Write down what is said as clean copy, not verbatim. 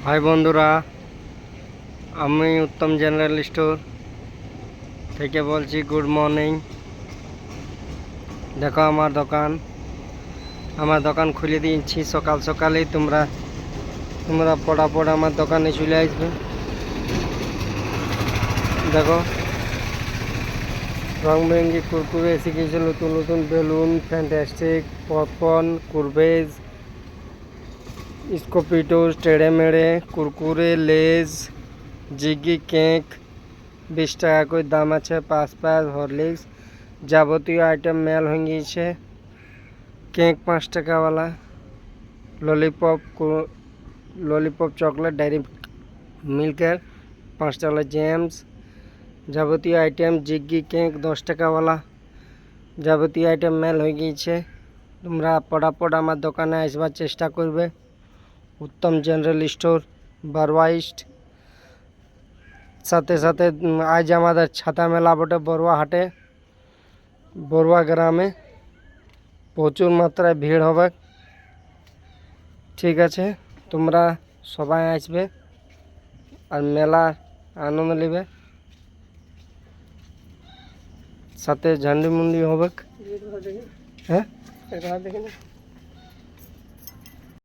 High বন্ধুরা, আমি উত্তম general store থেকে বলছি। Good morning. দেখো আমার দোকান খুলে দিয়েছি সকাল সকালেই। তোমরা পড়াপড় আমার দোকানে চলে আসবে। দেখো রং বেরঙ্গি কুরকুরে এসে গিয়েছে, নতুন নতুন বেলুন, ফ্যান্টাস্টিক, পপকর্ন, কুরবেজ, স্কোপিটোস, টেড়ে মেড়ে, কুরকুরে, লেজ, জিগি কেক 20 টাকা করে দাম আছে। 5 প্যাক হরলিক্স, যাবতীয় আইটেম মেল হয়ে গিয়েছে। কেক 5 টাকাওয়ালা, ললিপপ চকলেট, ডায়েরি মিল্কের 5 টাকা জেমস, যাবতীয় আইটেম। জিগি কেক 10 টাকাওয়ালা, যাবতীয় আইটেম মেল হয়ে গিয়েছে। তোমরা পটাপট আমার দোকানে আসবার চেষ্টা করবে। উত্তম জেনারেল স্টোর, বারওয়া ইস্ট। সাথে সাথে আজ আমাদের ছাতা মেলা বটে বড়ুয়া হাটে, বড়ুয়া গ্রামে। প্রচুর মাত্রায় ভিড় হবে। ঠিক আছে, তোমরা সবাই আসবে আর মেলার আনন্দ নেবে। সাথে ঝান্ডি মুন্ডি হবে। হ্যাঁ।